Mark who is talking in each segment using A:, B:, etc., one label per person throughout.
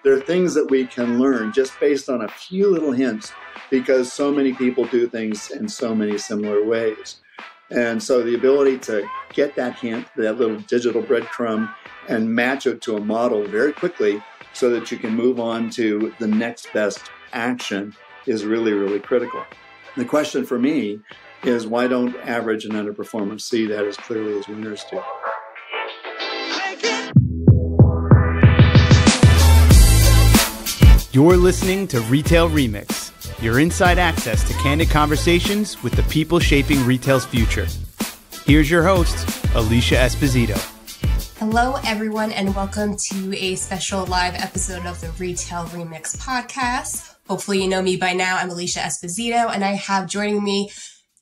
A: There are things that we can learn just based on a few little hints because so many people do things in so many similar ways. And so the ability to get that hint, that little digital breadcrumb, and match it to a model very quickly so that you can move on to the next best action is really, really critical. The question for me is, why don't average and underperformers see that as clearly as winners do?
B: You're listening to Retail Remix, your inside access to candid conversations with the people shaping retail's future. Here's your host, Alicia Esposito.
C: Hello, everyone, and welcome to a special live episode of the Retail Remix podcast. Hopefully you know me by now. I'm Alicia Esposito, and I have joining me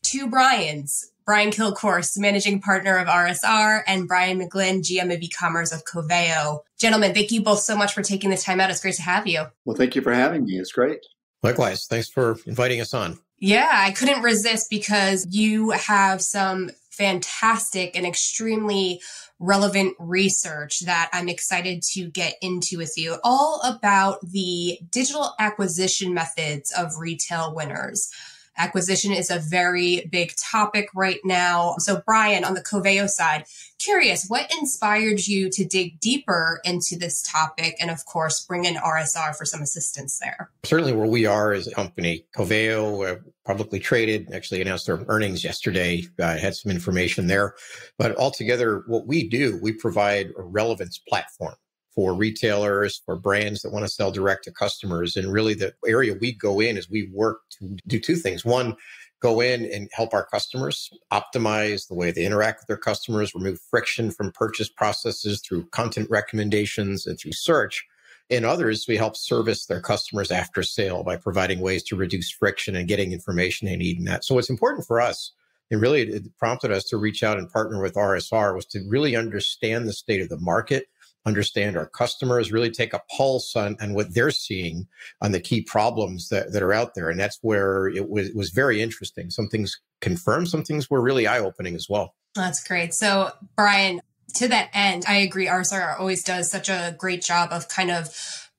C: two Brians. Brian Kilcourse, managing partner of RSR, and Brian McGlynn, GM of Ecommerce of Coveo. Gentlemen, thank you both so much for taking the time out. It's great to have you.
A: Well, thank you for having me. It's great.
D: Likewise. Thanks for inviting us on.
C: Yeah, I couldn't resist because you have some fantastic and extremely relevant research that I'm excited to get into with you, all about the digital acquisition methods of retail winners. Acquisition is a very big topic right now. So Brian, on the Coveo side, curious, what inspired you to dig deeper into this topic and, of course, bring in RSR for some assistance there?
D: Certainly where we are as a company, Coveo, publicly traded, actually announced their earnings yesterday. I had some information there. But altogether, what we do, we provide a relevance platform for retailers, for brands that want to sell direct to customers. And really the area we go in is we work to do two things. One, go in and help our customers optimize the way they interact with their customers, remove friction from purchase processes through content recommendations and through search. In others, we help service their customers after sale by providing ways to reduce friction and getting information they need in that. So what's important for us, and really it prompted us to reach out and partner with RSR, was to really understand the state of the market, understand our customers, really take a pulse on what they're seeing on the key problems that are out there. And that's where it was very interesting. Some things confirmed, some things were really eye-opening as well.
C: That's great. So, Brian, to that end, I agree. RSR always does such a great job of kind of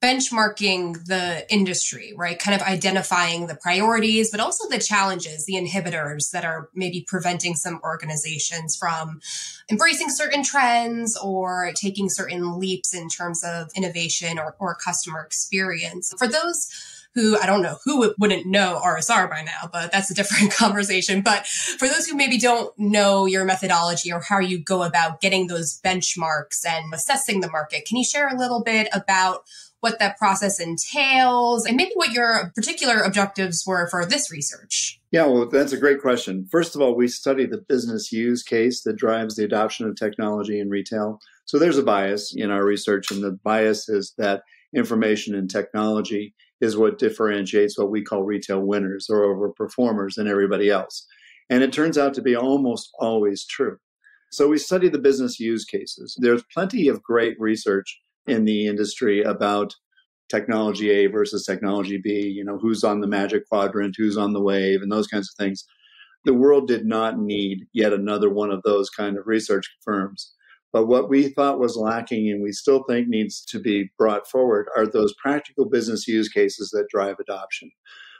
C: benchmarking the industry, right? Kind of identifying the priorities, but also the challenges, the inhibitors that are maybe preventing some organizations from embracing certain trends or taking certain leaps in terms of innovation or customer experience. For those who, I don't know who wouldn't know RSR by now, but that's a different conversation. But for those who maybe don't know your methodology or how you go about getting those benchmarks and assessing the market, can you share a little bit about what that process entails and maybe what your particular objectives were for this research?
A: Yeah, well, that's a great question. First of all, we study the business use case that drives the adoption of technology in retail. So there's a bias in our research, and the bias is that information and technology is what differentiates what we call retail winners or overperformers than everybody else. And it turns out to be almost always true. So we study the business use cases. There's plenty of great research in the industry about technology A versus technology B, who's on the magic quadrant, who's on the wave, and those kinds of things. The world did not need yet another one of those kind of research firms. But what we thought was lacking, and we still think needs to be brought forward, are those practical business use cases that drive adoption.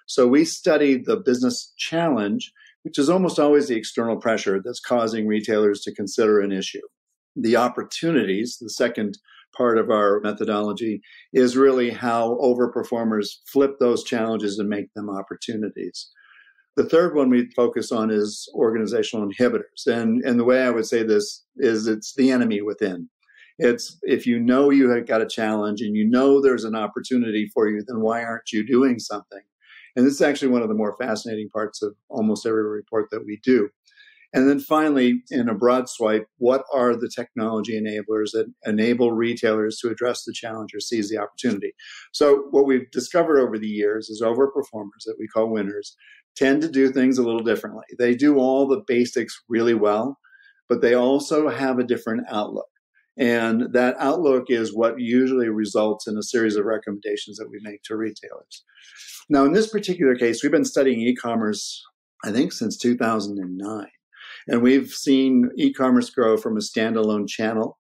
A: So we studied the business challenge, which is almost always the external pressure that's causing retailers to consider an issue. The opportunities, the second part of our methodology, is really how overperformers flip those challenges and make them opportunities. The third one we focus on is organizational inhibitors. And the way I would say this is it's the enemy within. It's if you know you have got a challenge and you know there's an opportunity for you, then why aren't you doing something? And this is actually one of the more fascinating parts of almost every report that we do. And then finally, in a broad swipe, what are the technology enablers that enable retailers to address the challenge or seize the opportunity? So what we've discovered over the years is overperformers that we call winners tend to do things a little differently. They do all the basics really well, but they also have a different outlook. And that outlook is what usually results in a series of recommendations that we make to retailers. Now, in this particular case, we've been studying e-commerce, I think, since 2009. And we've seen e-commerce grow from a standalone channel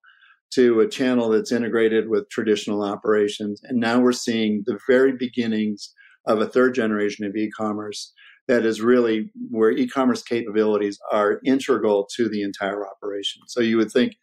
A: to a channel that's integrated with traditional operations. And now we're seeing the very beginnings of a third generation of e-commerce that is really where e-commerce capabilities are integral to the entire operation. So you would think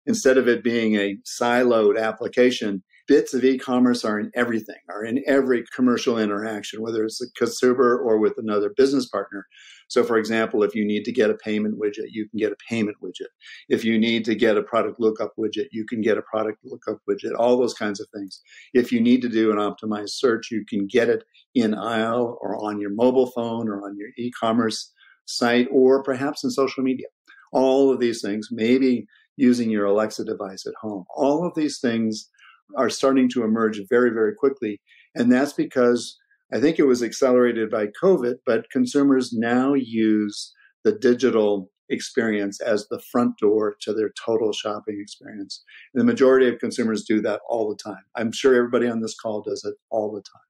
A: instead of it being a siloed application, bits of e-commerce are in everything, are in every commercial interaction, whether it's a consumer or with another business partner. So, for example, if you need to get a payment widget, you can get a payment widget. If you need to get a product lookup widget, you can get a product lookup widget, all those kinds of things. If you need to do an optimized search, you can get it in aisle or on your mobile phone or on your e-commerce site or perhaps in social media. All of these things, maybe using your Alexa device at home. All of these things are starting to emerge very, very quickly. And that's because I think it was accelerated by COVID, but consumers now use the digital experience as the front door to their total shopping experience. And the majority of consumers do that all the time. I'm sure everybody on this call does it all the time.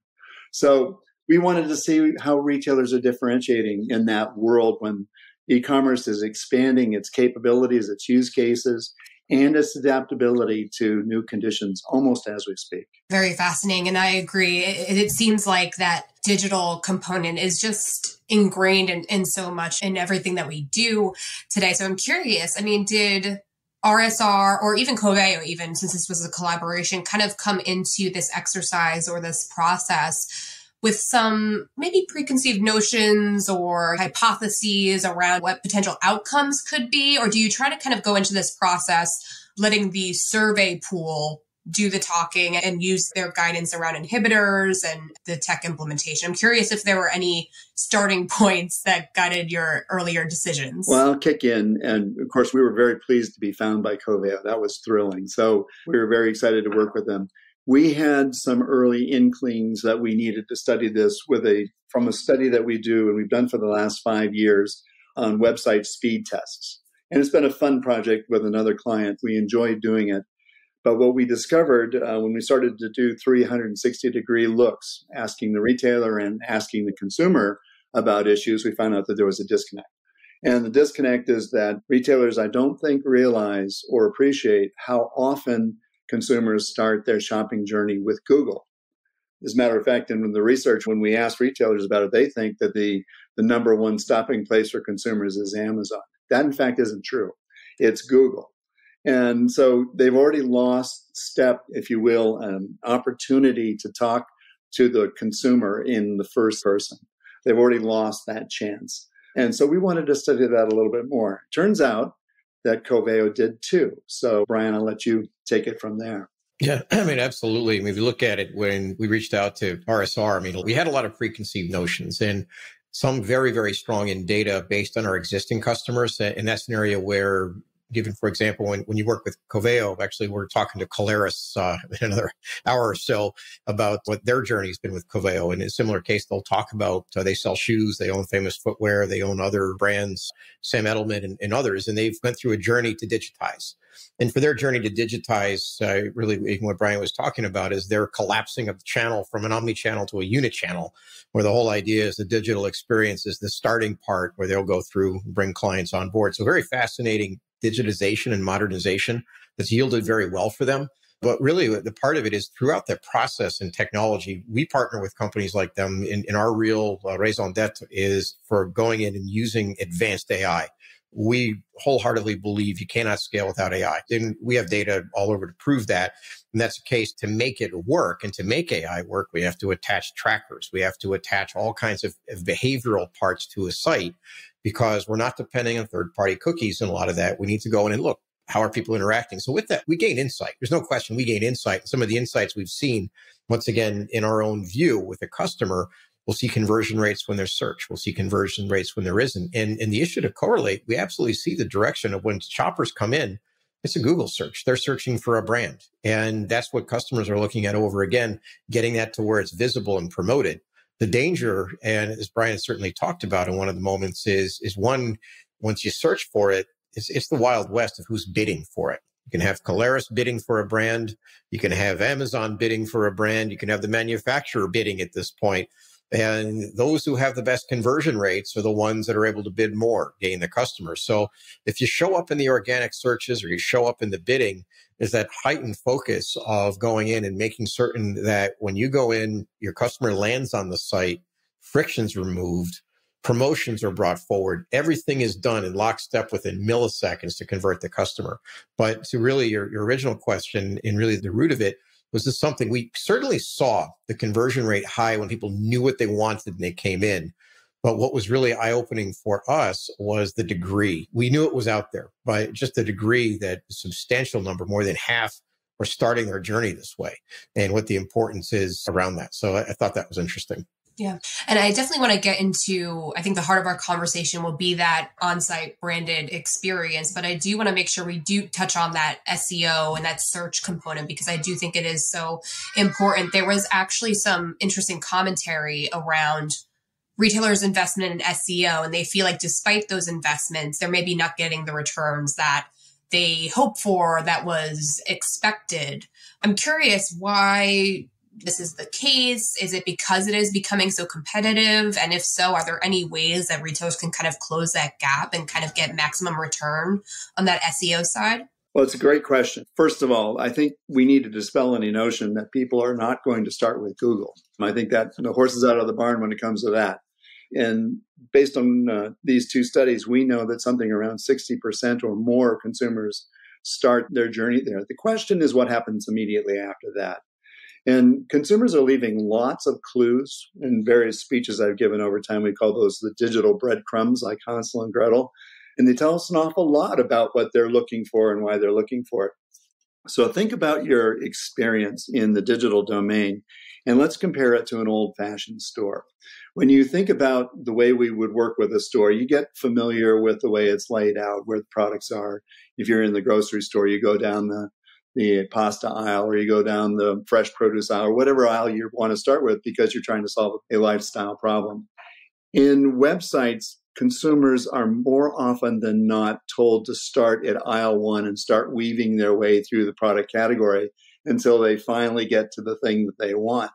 A: So we wanted to see how retailers are differentiating in that world when e-commerce is expanding its capabilities, its use cases, and its adaptability to new conditions almost as we speak.
C: Very fascinating. And I agree. It seems like that digital component is just ingrained in so much in everything that we do today. So I'm curious, I mean, did RSR or even Coveo, even since this was a collaboration, kind of come into this exercise or this process with some maybe preconceived notions or hypotheses around what potential outcomes could be? Or do you try to kind of go into this process letting the survey pool do the talking and use their guidance around inhibitors and the tech implementation? I'm curious if there were any starting points that guided your earlier decisions.
A: Well, I'll kick in. And of course, we were very pleased to be found by Coveo. That was thrilling. So we were very excited to work with them. We had some early inklings that we needed to study this from a study that we do and we've done for the last 5 years on website speed tests. And it's been a fun project with another client. We enjoyed doing it. But what we discovered when we started to do 360-degree looks, asking the retailer and asking the consumer about issues, we found out that there was a disconnect. And the disconnect is that retailers, I don't think, realize or appreciate how often consumers start their shopping journey with Google. As a matter of fact, in the research, when we ask retailers about it, they think that the number one stopping place for consumers is Amazon. That, in fact, isn't true. It's Google. And so they've already lost step, if you will, an opportunity to talk to the consumer in the first person. They've already lost that chance. And so we wanted to study that a little bit more. Turns out that Coveo did too. So, Brian, I'll let you take it from there.
D: Yeah, I mean, absolutely. I mean, if you look at it, when we reached out to RSR, I mean, we had a lot of preconceived notions and some very, very strong in data based on our existing customers. And that's an area where, given, for example, when you work with Coveo, actually, we're talking to Kilcourse in another hour or so about what their journey has been with Coveo. In a similar case, they'll talk about they sell shoes, they own Famous Footwear, they own other brands, Sam Edelman and others, and they've went through a journey to digitize. And for their journey to digitize, really what Brian was talking about is their collapsing of the channel from an omni-channel to a unit channel, where the whole idea is the digital experience is the starting part where they'll go through, bring clients on board. So very fascinating digitization and modernization that's yielded very well for them. But really, the part of it is throughout the process and technology, we partner with companies like them. In our real raison d'etre is for going in and using advanced AI. We wholeheartedly believe you cannot scale without AI. And we have data all over to prove that. And that's the case. To make it work and to make AI work, we have to attach trackers. We have to attach all kinds of behavioral parts to a site because we're not depending on third-party cookies and a lot of that. We need to go in and look, how are people interacting? So with that, we gain insight. There's no question we gain insight. Some of the insights we've seen, once again, in our own view with a customer, we'll see conversion rates when there's search. We'll see conversion rates when there isn't. And the issue to correlate, we absolutely see the direction of when shoppers come in, it's a Google search. They're searching for a brand. And that's what customers are looking at over again, getting that to where it's visible and promoted. The danger, and as Brian certainly talked about in one of the moments, is one, once you search for it, it's the Wild West of who's bidding for it. You can have Kilcourse bidding for a brand. You can have Amazon bidding for a brand. You can have the manufacturer bidding at this point. And those who have the best conversion rates are the ones that are able to bid more, gain the customers. So if you show up in the organic searches or you show up in the bidding, is that heightened focus of going in and making certain that when you go in, your customer lands on the site, friction's removed, promotions are brought forward. Everything is done in lockstep within milliseconds to convert the customer. But to really your original question, and really the root of it, was this something we certainly saw the conversion rate high when people knew what they wanted and they came in. But what was really eye-opening for us was the degree. We knew it was out there, but just the degree that a substantial number, more than half, were starting their journey this way, and what the importance is around that. So I thought that was interesting.
C: Yeah. And I definitely want to get into, I think the heart of our conversation will be that on-site branded experience, but I do want to make sure we do touch on that SEO and that search component, because I do think it is so important. There was actually some interesting commentary around retailers' investment in SEO, and they feel like despite those investments, they're maybe not getting the returns that they hope for, that was expected. I'm curious why this is the case. Is it because it is becoming so competitive? And if so, are there any ways that retailers can kind of close that gap and kind of get maximum return on that SEO side?
A: Well, it's a great question. First of all, I think we need to dispel any notion that people are not going to start with Google. I think that the horse is out of the barn when it comes to that. And based on these two studies, we know that something around 60% or more consumers start their journey there. The question is what happens immediately after that. And consumers are leaving lots of clues in various speeches I've given over time. We call those the digital breadcrumbs, like Hansel and Gretel. And they tell us an awful lot about what they're looking for and why they're looking for it. So think about your experience in the digital domain, and let's compare it to an old-fashioned store. When you think about the way we would work with a store, you get familiar with the way it's laid out, where the products are. If you're in the grocery store, you go down the pasta aisle, or you go down the fresh produce aisle, or whatever aisle you want to start with, because you're trying to solve a lifestyle problem. In websites, consumers are more often than not told to start at aisle 1 and start weaving their way through the product category until they finally get to the thing that they want.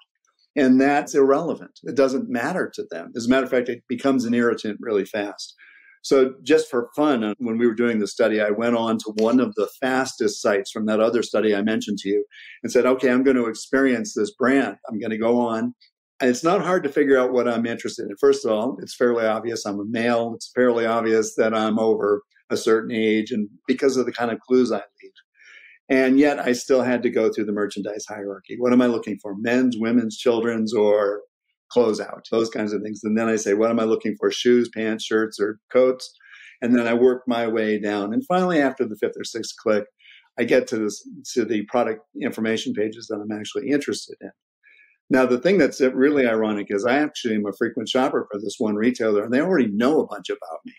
A: And that's irrelevant. It doesn't matter to them. As a matter of fact, it becomes an irritant really fast. So just for fun, when we were doing the study, I went on to one of the fastest sites from that other study I mentioned to you and said, okay, I'm going to experience this brand. I'm going to go on. And it's not hard to figure out what I'm interested in. First of all, it's fairly obvious I'm a male. It's fairly obvious that I'm over a certain age, and because of the kind of clues I leave. And yet I still had to go through the merchandise hierarchy. What am I looking for? Men's, women's, children's, or closeout, those kinds of things. And then I say, what am I looking for? Shoes, pants, shirts, or coats? And then I work my way down. And finally, after the 5th or 6th click, I get to the product information pages that I'm actually interested in. Now, the thing that's really ironic is I actually am a frequent shopper for this one retailer, and they already know a bunch about me.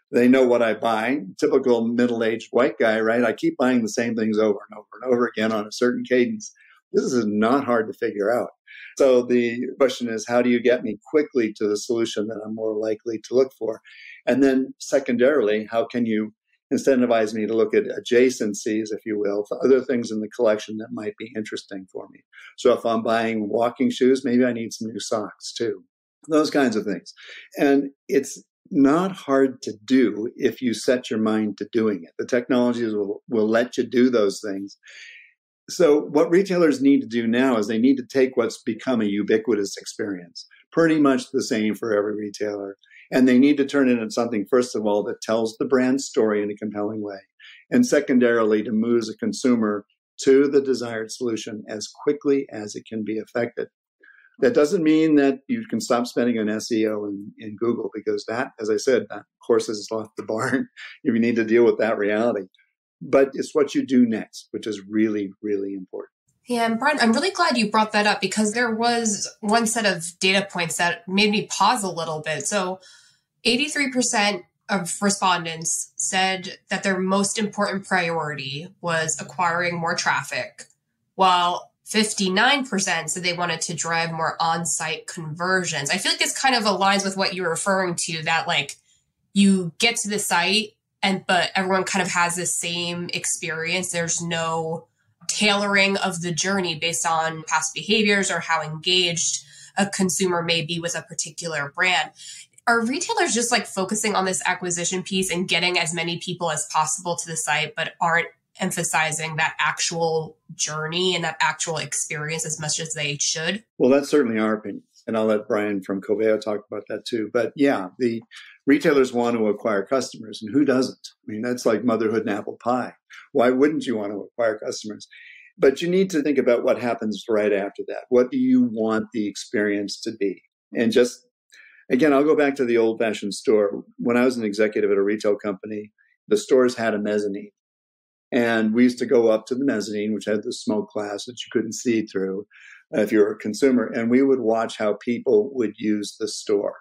A: They know what I buy. Typical middle-aged white guy, right? I keep buying the same things over and over and over again on a certain cadence. This is not hard to figure out. So the question is, how do you get me quickly to the solution that I'm more likely to look for? And then secondarily, how can you incentivize me to look at adjacencies, if you will, for other things in the collection that might be interesting for me? So if I'm buying walking shoes, maybe I need some new socks too. Those kinds of things. And it's not hard to do if you set your mind to doing it. The technologies will let you do those things. So what retailers need to do now is they need to take what's become a ubiquitous experience, pretty much the same for every retailer, and they need to turn it into something, first of all, that tells the brand story in a compelling way, and secondarily, to move the consumer to the desired solution as quickly as it can be effected. That doesn't mean that you can stop spending on SEO in Google, because that, as I said, that horse has left the barn. You need to deal with that reality. But it's what you do next, which is really, really important.
C: Yeah, and Brian, I'm really glad you brought that up, because there was one set of data points that made me pause a little bit. So 83% of respondents said that their most important priority was acquiring more traffic, while 59% said they wanted to drive more on-site conversions. I feel like this kind of aligns with what you're referring to, that like you get to the site but everyone kind of has the same experience. There's no tailoring of the journey based on past behaviors or how engaged a consumer may be with a particular brand. Are retailers just like focusing on this acquisition piece and getting as many people as possible to the site, but aren't emphasizing that actual journey and that actual experience as much as they should?
A: Well, that's certainly our opinion. And I'll let Brian from Coveo talk about that too. But yeah, the retailers want to acquire customers, and who doesn't? I mean, that's like motherhood and apple pie. Why wouldn't you want to acquire customers? But you need to think about what happens right after that. What do you want the experience to be? And just, again, I'll go back to the old-fashioned store. When I was an executive at a retail company, the stores had a mezzanine. And we used to go up to the mezzanine, which had the smoke glass that you couldn't see through if you're a consumer. And we would watch how people would use the store.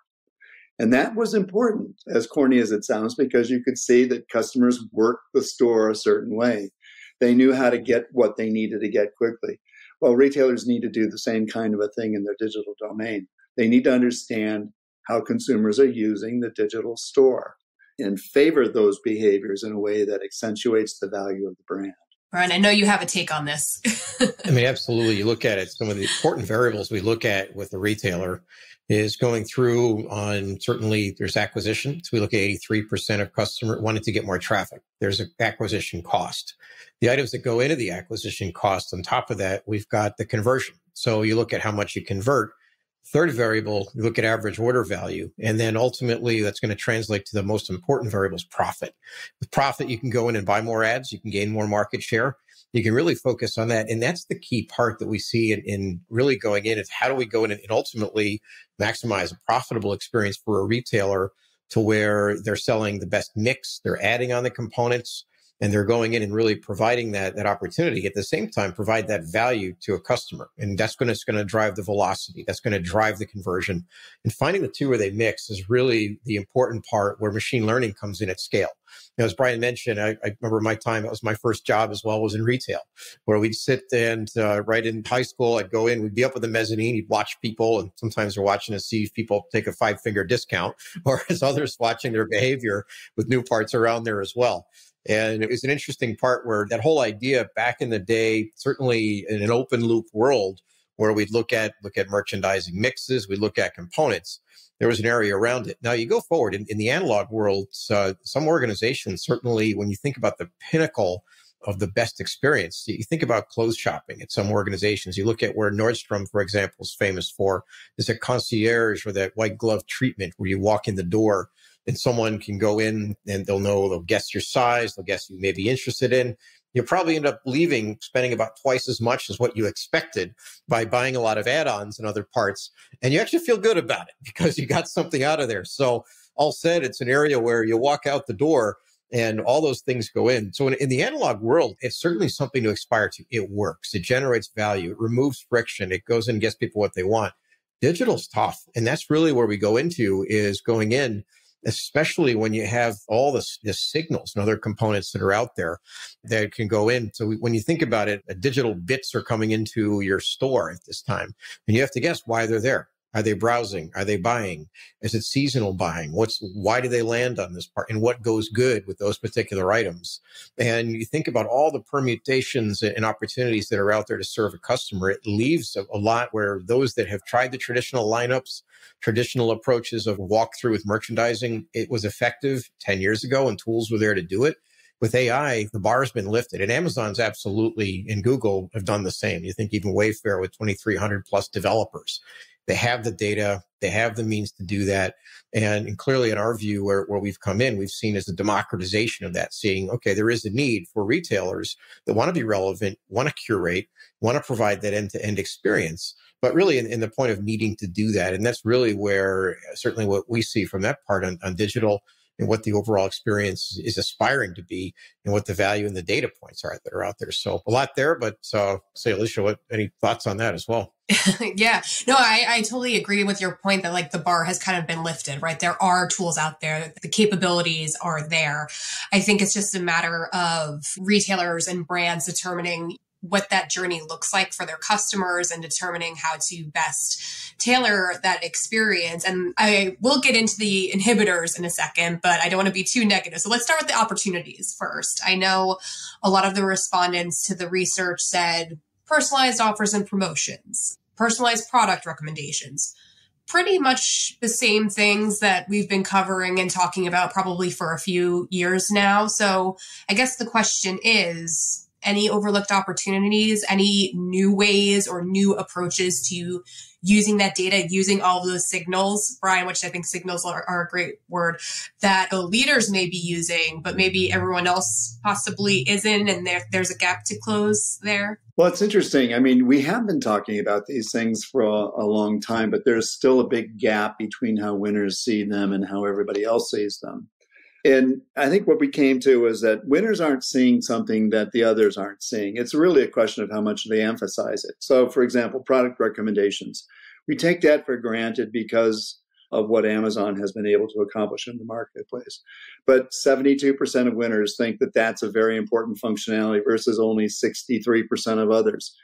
A: And that was important, as corny as it sounds, because you could see that customers worked the store a certain way. They knew how to get what they needed to get quickly. Well, retailers need to do the same kind of a thing in their digital domain. They need to understand how consumers are using the digital store and favor those behaviors in a way that accentuates the value of the brand.
C: Brian, I know you have a take on this.
D: I mean, absolutely. You look at it, some of the important variables we look at with the retailer is going through on, certainly there's acquisition. So we look at 83% of customers wanting to get more traffic. There's an acquisition cost. The items that go into the acquisition cost, on top of that, we've got the conversion. So you look at how much you convert. Third variable, you look at average order value. And then ultimately, that's going to translate to the most important variable is profit. With profit, you can go in and buy more ads. You can gain more market share. You can really focus on that. And that's the key part that we see in really going in is how do we go in and ultimately maximize a profitable experience for a retailer to where they're selling the best mix, they're adding on the components, and they're going in and really providing that opportunity. At the same time, provide that value to a customer. And that's going to drive the velocity. That's going to drive the conversion. And finding the two where they mix is really the important part where machine learning comes in at scale. You know, as Brian mentioned, I remember my time, it was my first job as well, was in retail, where we'd sit and right in high school, I'd go in, we'd be up with the mezzanine, you'd watch people, and sometimes they're watching to see if people take a 5-finger discount, or as others watching their behavior with new parts around there as well. And it was an interesting part where that whole idea back in the day, certainly in an open loop world where we'd look at merchandising mixes, we look at components, there was an area around it. Now you go forward in the analog world, some organizations, certainly when you think about the pinnacle of the best experience, you think about clothes shopping at some organizations. You look at where Nordstrom, for example, is famous for, is a concierge or that white glove treatment where you walk in the door and someone can go in and they'll guess your size, they'll guess you may be interested in. You'll probably end up spending about twice as much as what you expected by buying a lot of add-ons and other parts. And you actually feel good about it because you got something out of there. So all said, it's an area where you walk out the door and all those things go in. So in the analog world, it's certainly something to aspire to. It works. It generates value. It removes friction. It goes in and gets people what they want. Digital's tough. And that's really where we go into is going in, especially when you have all the signals and other components that are out there that can go in. So when you think about it, digital bits are coming into your store at this time, and you have to guess why they're there. Are they browsing? Are they buying? Is it seasonal buying? Why do they land on this part? And what goes good with those particular items? And you think about all the permutations and opportunities that are out there to serve a customer. It leaves a lot where those that have tried the traditional lineups, traditional approaches of walkthrough with merchandising, it was effective 10 years ago and tools were there to do it. With AI, the bar has been lifted, and Amazon's absolutely, and Google have done the same. You think even Wayfair with 2,300 plus developers. They have the data, they have the means to do that. And clearly in our view, where we've come in, we've seen as a democratization of that, seeing, okay, there is a need for retailers that want to be relevant, want to curate, want to provide that end-to-end experience, but really in the point of needing to do that. And that's really where certainly what we see from that part on digital and what the overall experience is aspiring to be and what the value and the data points are that are out there. So a lot there, but say, Alicia, any thoughts on that as well?
C: Yeah, no, I totally agree with your point that like the bar has kind of been lifted, right? There are tools out there. The capabilities are there. I think it's just a matter of retailers and brands determining what that journey looks like for their customers and determining how to best tailor that experience. And I will get into the inhibitors in a second, but I don't want to be too negative. So let's start with the opportunities first. I know a lot of the respondents to the research said personalized offers and promotions, personalized product recommendations, pretty much the same things that we've been covering and talking about probably for a few years now. So I guess the question is, any overlooked opportunities, any new ways or new approaches to using that data, using all of those signals, Brian, which I think signals are a great word, that the leaders may be using, but maybe everyone else possibly isn't, and there's a gap to close there?
A: Well, it's interesting. I mean, we have been talking about these things for a long time, but there's still a big gap between how winners see them and how everybody else sees them. And I think what we came to is that winners aren't seeing something that the others aren't seeing. It's really a question of how much they emphasize it. So, for example, product recommendations. We take that for granted because of what Amazon has been able to accomplish in the marketplace. But 72% of winners think that that's a very important functionality versus only 63% of others.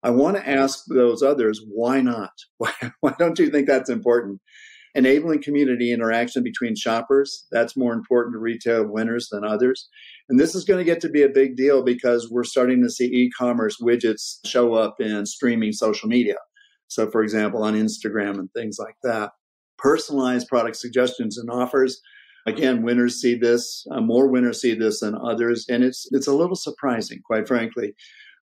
A: I want to ask those others, why not? Why don't you think that's important? Enabling community interaction between shoppers, that's more important to retail winners than others. And this is going to get to be a big deal because we're starting to see e-commerce widgets show up in streaming social media. So, for example, on Instagram and things like that. Personalized product suggestions and offers. Again, winners see this, more winners see this than others. And it's a little surprising, quite frankly.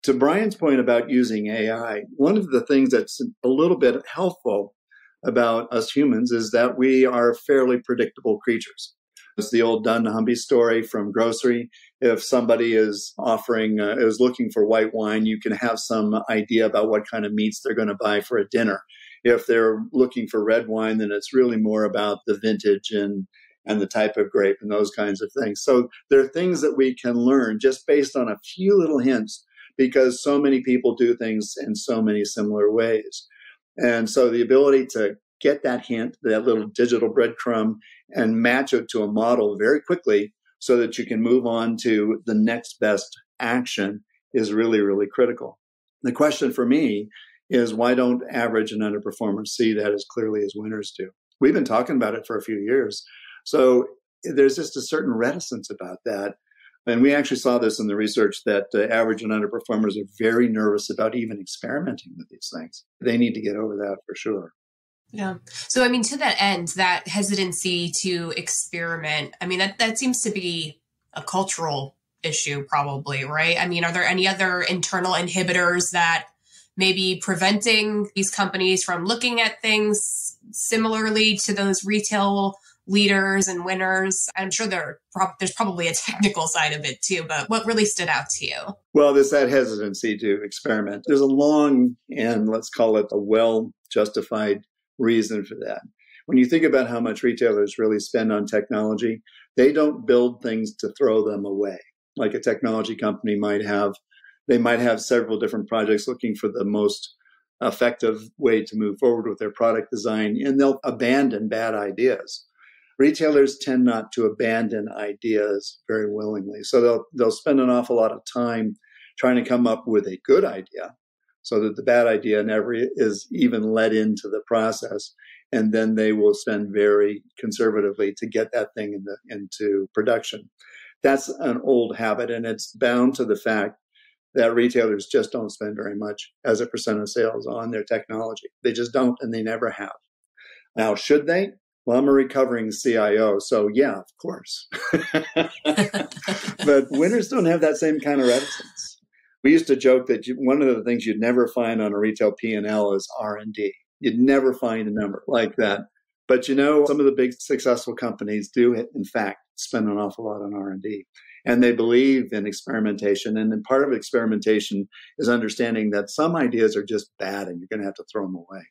A: To Brian's point about using AI, one of the things that's a little bit helpful about us humans is that we are fairly predictable creatures. It's the old Dunnhumby story from grocery. If somebody is looking for white wine, you can have some idea about what kind of meats they're going to buy for a dinner. If they're looking for red wine, then it's really more about the vintage and the type of grape and those kinds of things. So there are things that we can learn just based on a few little hints because so many people do things in so many similar ways. And so the ability to get that hint, that little digital breadcrumb, and match it to a model very quickly so that you can move on to the next best action is really, really critical. The question for me is, why don't average and underperformers see that as clearly as winners do? We've been talking about it for a few years. So there's just a certain reticence about that. And we actually saw this in the research that average and underperformers are very nervous about even experimenting with these things. They need to get over that for sure.
C: Yeah. So, I mean, to that end, that hesitancy to experiment, I mean, that seems to be a cultural issue probably, right? I mean, are there any other internal inhibitors that may be preventing these companies from looking at things similarly to those retail leaders and winners? I'm sure there's probably a technical side of it too, but what really stood out to you?
A: Well, there's that hesitancy to experiment. There's a long and let's call it a well-justified reason for that. When you think about how much retailers really spend on technology, they don't build things to throw them away. Like a technology company might have, they might have several different projects looking for the most effective way to move forward with their product design, and they'll abandon bad ideas. Retailers tend not to abandon ideas very willingly. So they'll spend an awful lot of time trying to come up with a good idea so that the bad idea never is even led into the process. And then they will spend very conservatively to get that thing into production. That's an old habit, and it's bound to the fact that retailers just don't spend very much as a percent of sales on their technology. They just don't, and they never have. Now, should they? Well, I'm a recovering CIO, so yeah, of course. But winners don't have that same kind of reticence. We used to joke that one of the things you'd never find on a retail P&L is R&D. You'd never find a number like that. But some of the big successful companies do, in fact, spend an awful lot on R&D. And they believe in experimentation. And then part of experimentation is understanding that some ideas are just bad and you're going to have to throw them away.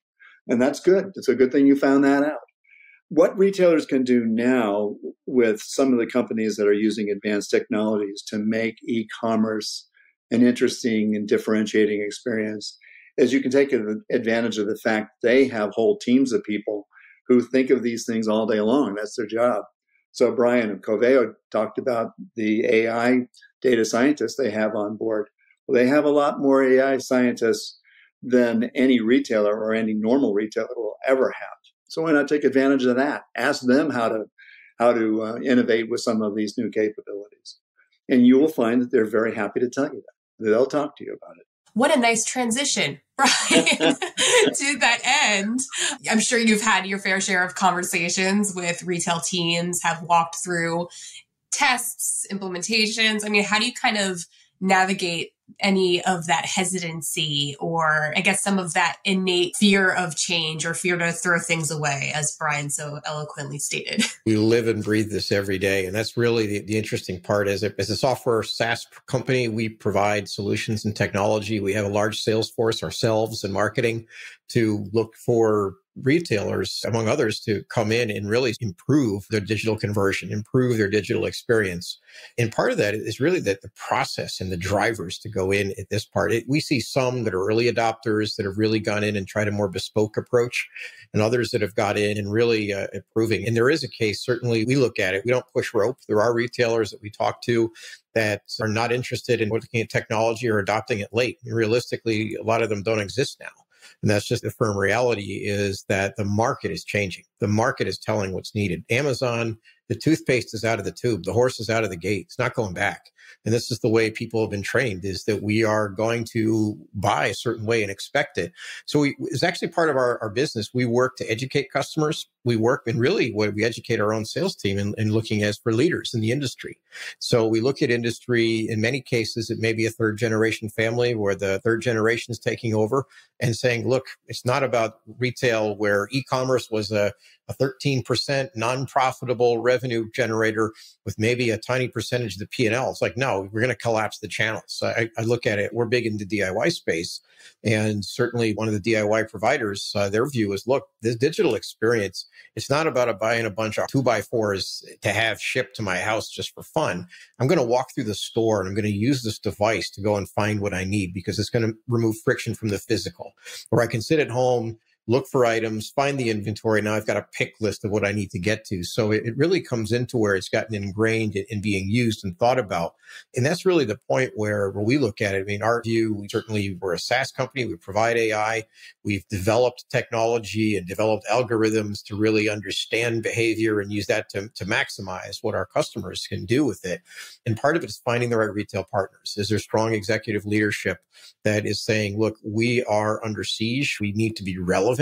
A: And that's good. It's a good thing you found that out. What retailers can do now with some of the companies that are using advanced technologies to make e-commerce an interesting and differentiating experience is you can take advantage of the fact they have whole teams of people who think of these things all day long. That's their job. So Brian of Coveo talked about the AI data scientists they have on board. Well, they have a lot more AI scientists than any retailer or any normal retailer will ever have. So why not take advantage of that? Ask them how to innovate with some of these new capabilities. And you will find that they're very happy to tell you that. They'll talk to you about it.
C: What a nice transition, Brian, to that end. I'm sure you've had your fair share of conversations with retail teams, have walked through tests, implementations. I mean, how do you kind of navigate any of that hesitancy, or I guess some of that innate fear of change or fear to throw things away, as Brian so eloquently stated?
D: We live and breathe this every day. And that's really the interesting part. As a software SaaS company, we provide solutions and technology. We have a large sales force ourselves in marketing to look for retailers, among others, to come in and really improve their digital conversion, improve their digital experience. And part of that is really that the process and the drivers to go in at this part. We see some that are early adopters that have really gone in and tried a more bespoke approach, and others that have got in and really improving. And there is a case, certainly we look at it. We don't push rope. There are retailers that we talk to that are not interested in looking at technology or adopting it late. And realistically, a lot of them don't exist now. And that's just the firm reality, is that the market is changing. The market is telling what's needed. Amazon, the toothpaste is out of the tube. The horse is out of the gate. It's not going back. And this is the way people have been trained, is that we are going to buy a certain way and expect it. So it's actually part of our business. We work to educate customers. We work, and really we educate our own sales team in looking as for leaders in the industry. So we look at industry. In many cases, it may be a third generation family where the third generation is taking over and saying, look, it's not about retail where e-commerce was a 13% non-profitable revenue generator with maybe a tiny percentage of the P&L. It's like, no, we're going to collapse the channels. So I look at it, we're big in the DIY space. And certainly one of the DIY providers, their view is, look, this digital experience, it's not about buying a bunch of 2x4s to have shipped to my house just for fun. I'm going to walk through the store and I'm going to use this device to go and find what I need, because it's going to remove friction from the physical. Or I can sit at home, look for items, find the inventory. Now I've got a pick list of what I need to get to. So it really comes into where it's gotten ingrained in being used and thought about. And that's really the point where when we look at it, I mean, our view, we're a SaaS company. We provide AI. We've developed technology and developed algorithms to really understand behavior and use that to maximize what our customers can do with it. And part of it is finding the right retail partners. Is there strong executive leadership that is saying, look, we are under siege. We need to be relevant.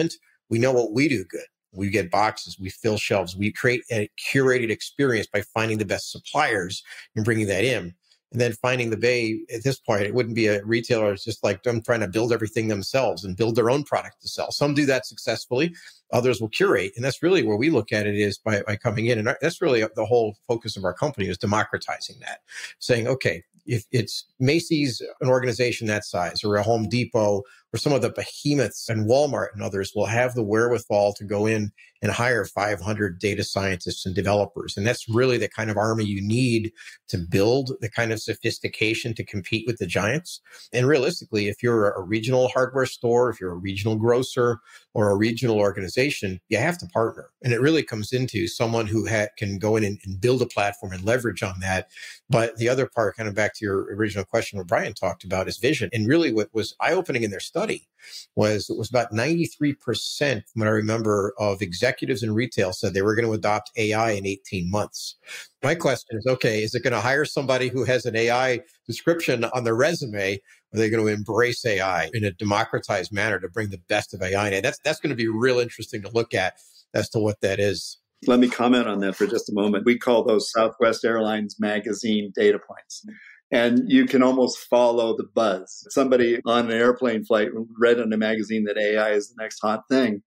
D: We know what we do good. We get boxes, we fill shelves, we create a curated experience by finding the best suppliers and bringing that in. And then finding the bay, at this point, it wouldn't be a retailer. It's just like them trying to build everything themselves and build their own product to sell. Some do that successfully. Others will curate. And that's really where we look at it, is by coming in. And that's really the whole focus of our company, is democratizing that, saying, okay, if it's Macy's, an organization that size, or a Home Depot, or some of the behemoths and Walmart and others will have the wherewithal to go in and hire 500 data scientists and developers. And that's really the kind of army you need to build the kind of sophistication to compete with the giants. And realistically, if you're a regional hardware store, if you're a regional grocer or a regional organization, you have to partner. And it really comes into someone who can go in and build a platform and leverage on that. But the other part, kind of back to your original question, what Brian talked about, is vision. And really what was eye-opening in their study was it was about 93%, from what I remember, of executives in retail said they were going to adopt AI in 18 months. My question is, okay, is it going to hire somebody who has an AI description on their resume? Or are they going to embrace AI in a democratized manner to bring the best of AI? And that's going to be real interesting to look at as to what that is.
A: Let me comment on that for just a moment. We call those Southwest Airlines magazine data points. And you can almost follow the buzz. Somebody on an airplane flight read in a magazine that AI is the next hot thing.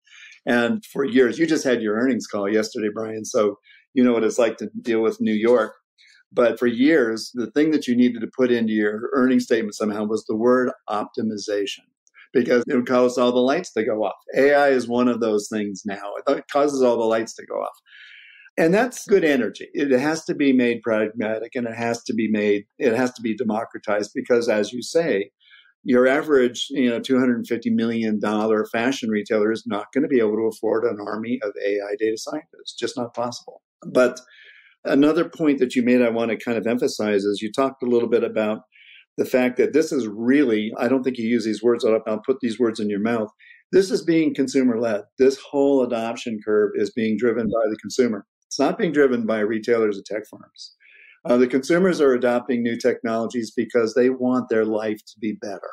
A: And for years, you just had your earnings call yesterday, Brian, so you know what it's like to deal with New York. But for years, the thing that you needed to put into your earnings statement somehow was the word optimization, because it would cause all the lights to go off. AI is one of those things now. It causes all the lights to go off. And that's good energy. It has to be made pragmatic, and it has to be democratized, because as you say, your average, $250 million fashion retailer is not going to be able to afford an army of AI data scientists. Just not possible. But another point that you made I want to kind of emphasize is you talked a little bit about the fact that this is really, I don't think you use these words, I'll put these words in your mouth. This is being consumer-led. This whole adoption curve is being driven by the consumer. It's not being driven by retailers or tech firms. The consumers are adopting new technologies because they want their life to be better.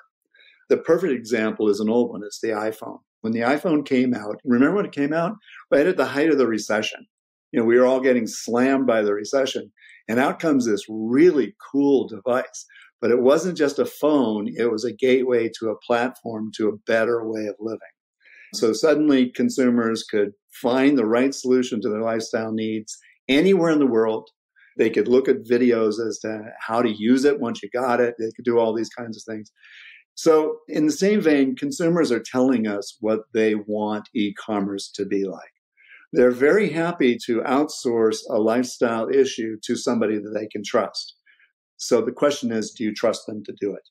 A: The perfect example is an old one. It's the iPhone. When the iPhone came out, remember when it came out? Right at the height of the recession. We were all getting slammed by the recession. And out comes this really cool device. But it wasn't just a phone. It was a gateway to a platform to a better way of living. So suddenly consumers could find the right solution to their lifestyle needs anywhere in the world. They could look at videos as to how to use it once you got it. They could do all these kinds of things. So in the same vein, consumers are telling us what they want e-commerce to be like. They're very happy to outsource a lifestyle issue to somebody that they can trust. So the question is, do you trust them to do it?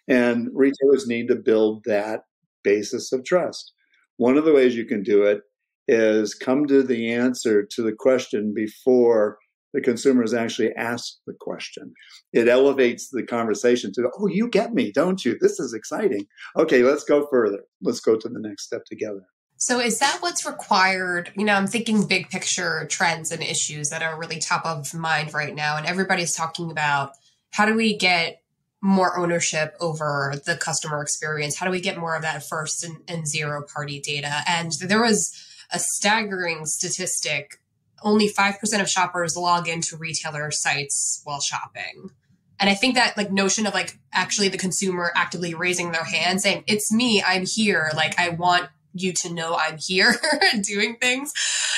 A: And retailers need to build that basis of trust. One of the ways you can do it is come to the answer to the question before the consumers actually ask the question. It elevates the conversation to, oh, you get me, don't you? This is exciting. Okay, let's go further. Let's go to the next step together.
C: So is that what's required? I'm thinking big picture trends and issues that are really top of mind right now. And everybody's talking about how do we get more ownership over the customer experience? How do we get more of that first and zero party data? And there was a staggering statistic. Only 5% of shoppers log into retailer sites while shopping. And I think that notion of actually the consumer actively raising their hand saying, it's me, I'm here. I want you to know I'm here doing things.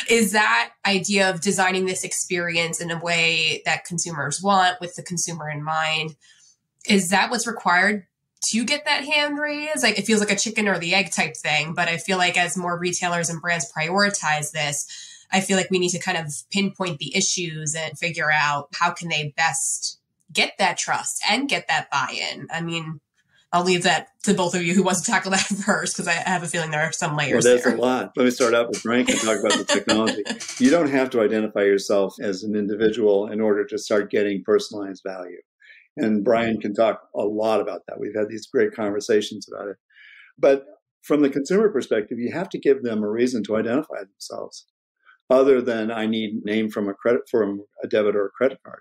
C: Is that idea of designing this experience in a way that consumers want with the consumer in mind? Is that what's required to get that hand raised? It feels like a chicken or the egg type thing, but I feel like as more retailers and brands prioritize this, I feel like we need to kind of pinpoint the issues and figure out how can they best get that trust and get that buy-in. I'll leave that to both of you who wants to tackle that first, because I have a feeling there are some layers
A: there.
C: There's
A: a lot. Let me start out with Frank and talk about the technology. You don't have to identify yourself as an individual in order to start getting personalized value. And Brian can talk a lot about that. We've had these great conversations about it. But from the consumer perspective, you have to give them a reason to identify themselves, other than I need name from a debit or a credit card.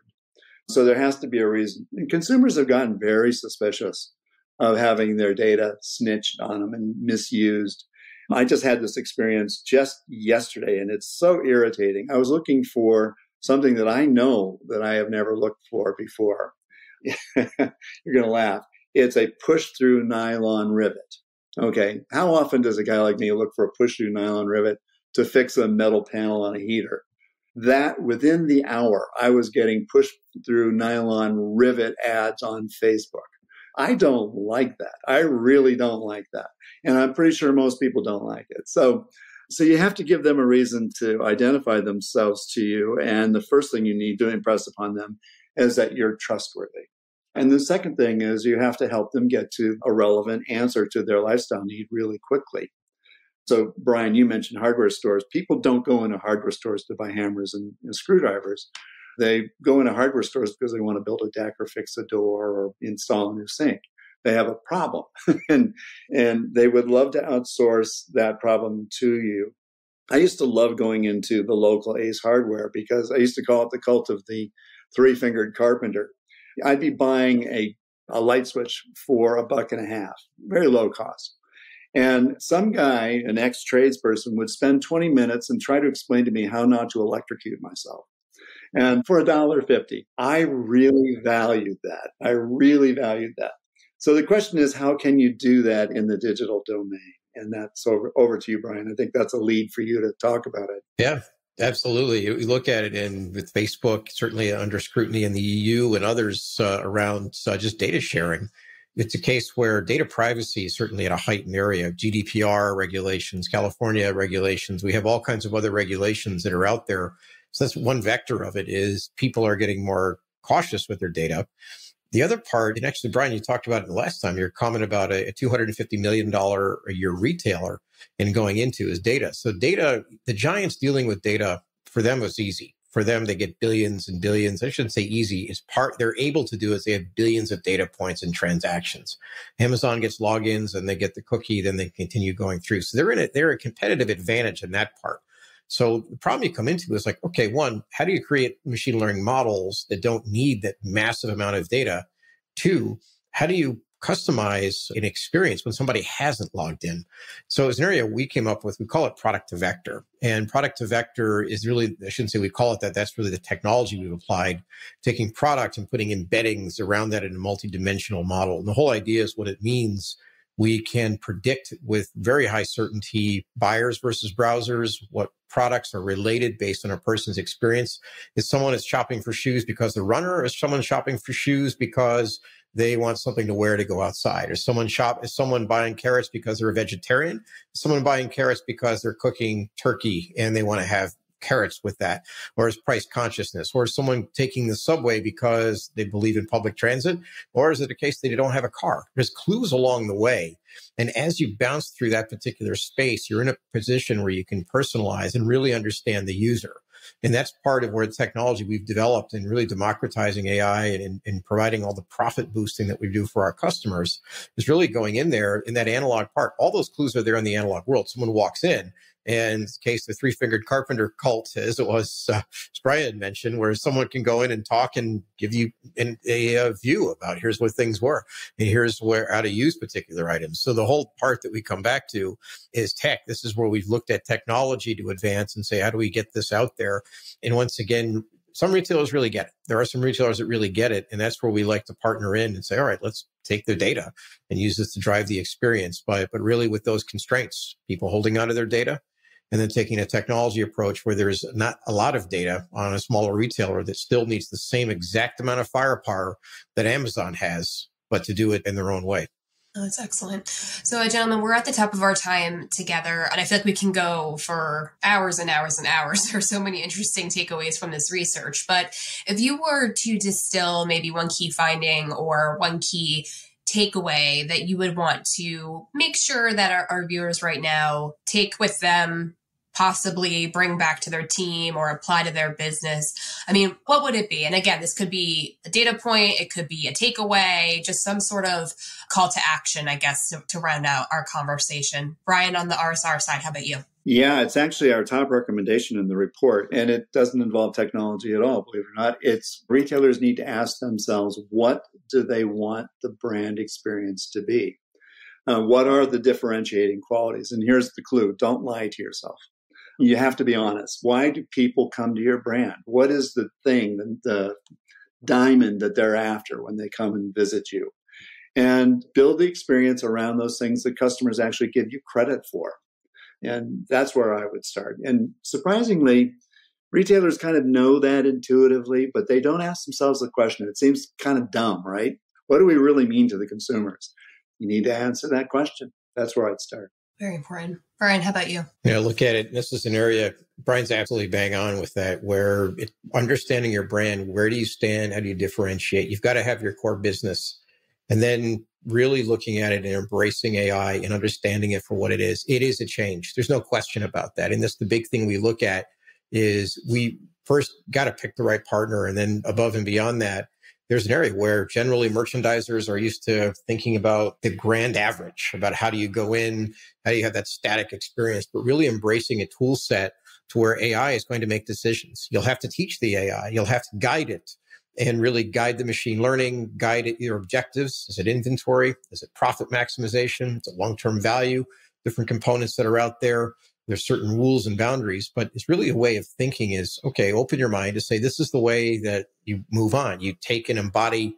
A: So there has to be a reason. And consumers have gotten very suspicious of having their data snitched on them and misused. I just had this experience just yesterday, and it's so irritating. I was looking for something that I know that I have never looked for before. You're going to laugh. It's a push-through nylon rivet. Okay, how often does a guy like me look for a push-through nylon rivet to fix a metal panel on a heater? That within the hour, I was getting push-through nylon rivet ads on Facebook. I don't like that. I really don't like that. And I'm pretty sure most people don't like it. So you have to give them a reason to identify themselves to you. And the first thing you need to impress upon them is that you're trustworthy. And the second thing is you have to help them get to a relevant answer to their lifestyle need really quickly. So, Brian, you mentioned hardware stores. People don't go into hardware stores to buy hammers and screwdrivers. They go into hardware stores because they want to build a deck or fix a door or install a new sink. They have a problem and they would love to outsource that problem to you. I used to love going into the local Ace Hardware because I used to call it the cult of the three-fingered carpenter. I'd be buying a light switch for $1.50, very low cost. And some guy, an ex-tradesperson, would spend 20 minutes and try to explain to me how not to electrocute myself. And for $1.50, I really valued that. So the question is, how can you do that in the digital domain? And that's over to you, Brian. I think that's a lead for you to talk about it.
D: Yeah, absolutely. You look at it, and with Facebook certainly under scrutiny in the EU and others around just data sharing, it's a case where data privacy is certainly at a heightened area. GDPR regulations, California regulations. We have all kinds of other regulations that are out there. So that's one vector of it, is people are getting more cautious with their data. The other part, and actually, Brian, you talked about it the last time, your comment about a $250 million a year retailer and going into is data. So data, the giants dealing with data, for them was easy. For them, they get billions and billions. I shouldn't say easy. Is part they're able to do is they have billions of data points and transactions. Amazon gets logins and they get the cookie, then they continue going through. So they're a competitive advantage in that part. So the problem you come into is like, okay, one, how do you create machine learning models that don't need that massive amount of data? Two, how do you customize an experience when somebody hasn't logged in. So it's an area we came up with. We call it product to vector. And product to vector is really, I shouldn't say we call it that. That's really the technology we've applied, taking product and putting embeddings around that in a multidimensional model. And the whole idea is what it means. We can predict with very high certainty buyers versus browsers, what products are related based on a person's experience. Is someone is shopping for shoes because they're a runner, or is someone shopping for shoes because they want something to wear to go outside? Is someone buying carrots because they're a vegetarian? Is someone buying carrots because they're cooking turkey and they want to have carrots with that? Or is price consciousness? Or is someone taking the subway because they believe in public transit? Or is it a case that they don't have a car? There's clues along the way. And as you bounce through that particular space, you're in a position where you can personalize and really understand the user. And that's part of where the technology we've developed and really democratizing AI and providing all the profit boosting that we do for our customers is really going in there in that analog part. All those clues are there in the analog world. Someone walks in, and in this case, the three-fingered carpenter cult, as it was, Brian mentioned, where someone can go in and talk and give you a view about here's what things were, and here's how to use particular items. So the whole part that we come back to is tech. This is where we've looked at technology to advance and say, how do we get this out there? And once again, some retailers really get it. There are some retailers that really get it. And that's where we like to partner in and say, all right, let's take their data and use this to drive the experience. But really with those constraints, people holding onto their data, and then taking a technology approach where there's not a lot of data on a smaller retailer that still needs the same exact amount of firepower that Amazon has, but to do it in their own way.
C: Oh, that's excellent. So, gentlemen, we're at the top of our time together, and I feel like we can go for hours and hours and hours. There are so many interesting takeaways from this research. But if you were to distill maybe one key finding or one key takeaway that you would want to make sure that our viewers right now take with them, possibly bring back to their team or apply to their business, I mean, what would it be? And again, this could be a data point, it could be a takeaway, just some sort of call to action, I guess, to round out our conversation. Brian, on the RSR side, how about you?
A: Yeah, it's actually our top recommendation in the report, and it doesn't involve technology at all, believe it or not. It's retailers need to ask themselves, what do they want the brand experience to be? What are the differentiating qualities? And here's the clue. Don't lie to yourself. You have to be honest. Why do people come to your brand? What is the thing, the diamond that they're after when they come and visit you? And build the experience around those things that customers actually give you credit for. And that's where I would start. And surprisingly, retailers kind of know that intuitively, but they don't ask themselves the question. It seems kind of dumb, right? What do we really mean to the consumers? You need to answer that question. That's where I'd start.
C: Very important. Brian, how about you?
D: Yeah, look at it. This is an area, Brian's absolutely bang on with that, where understanding your brand, where do you stand? How do you differentiate? You've got to have your core business. And then really looking at it and embracing AI and understanding it for what it is. It is a change. There's no question about that. And that's the big thing we look at is we first got to pick the right partner. And then above and beyond that, there's an area where generally merchandisers are used to thinking about the grand average, about how do you go in, how do you have that static experience, but really embracing a tool set to where AI is going to make decisions. You'll have to teach the AI. You'll have to guide it and really guide the machine learning, guide it, your objectives. Is it inventory? Is it profit maximization? Is it long-term value? Different components that are out there. There's certain rules and boundaries, but it's really a way of thinking is, okay, open your mind to say, this is the way that you move on. You take and embody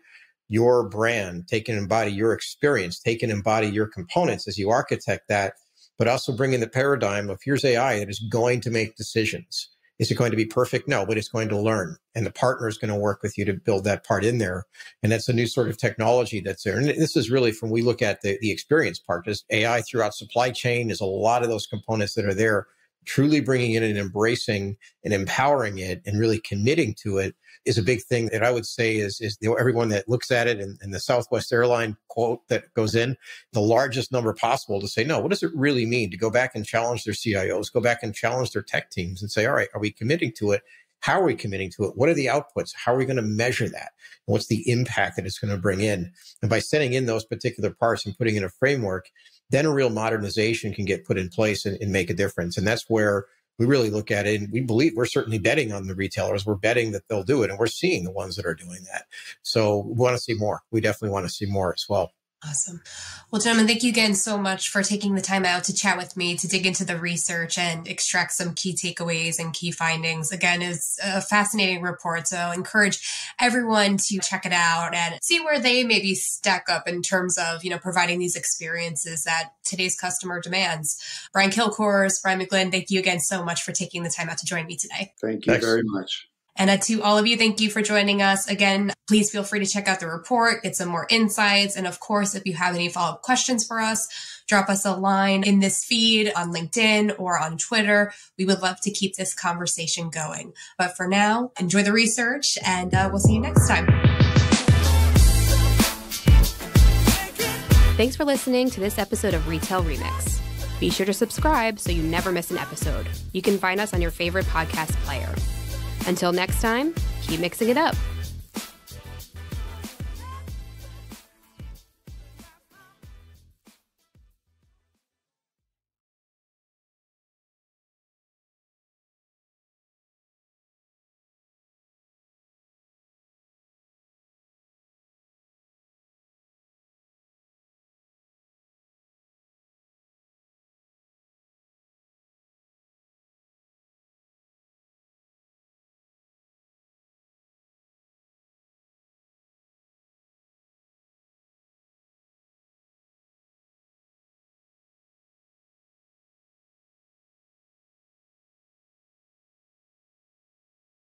D: your brand, take and embody your experience, take and embody your components as you architect that, but also bring in the paradigm of here's AI that is going to make decisions. Is it going to be perfect? No, but it's going to learn. And the partner is going to work with you to build that part in there. And that's a new sort of technology that's there. And this is really from we look at the experience part, just AI throughout supply chain. There's a lot of those components that are there. Truly bringing in and embracing and empowering it and really committing to it is a big thing that I would say is everyone that looks at it and the Southwest Airline quote that goes in, the largest number possible to say, no, what does it really mean to go back and challenge their CIOs, go back and challenge their tech teams and say, all right, are we committing to it? How are we committing to it? What are the outputs? How are we going to measure that? And what's the impact that it's going to bring in? And by setting in those particular parts and putting in a framework, then a real modernization can get put in place and make a difference. And that's where we really look at it. And we believe we're certainly betting on the retailers. We're betting that they'll do it. And we're seeing the ones that are doing that. So we want to see more. We definitely want to see more as well.
C: Awesome. Well, gentlemen, thank you again so much for taking the time out to chat with me, to dig into the research and extract some key takeaways and key findings. Again, it's a fascinating report, so I encourage everyone to check it out and see where they maybe stack up in terms of, providing these experiences that today's customer demands. Brian Kilcourse, Brian McGlynn, thank you again so much for taking the time out to join me today.
A: Thank you very much.
C: And to all of you, thank you for joining us. Again, please feel free to check out the report, get some more insights. And of course, if you have any follow-up questions for us, drop us a line in this feed on LinkedIn or on Twitter. We would love to keep this conversation going. But for now, enjoy the research and we'll see you next time.
E: Thanks for listening to this episode of Retail Remix. Be sure to subscribe so you never miss an episode. You can find us on your favorite podcast player. Until next time, keep mixing it up.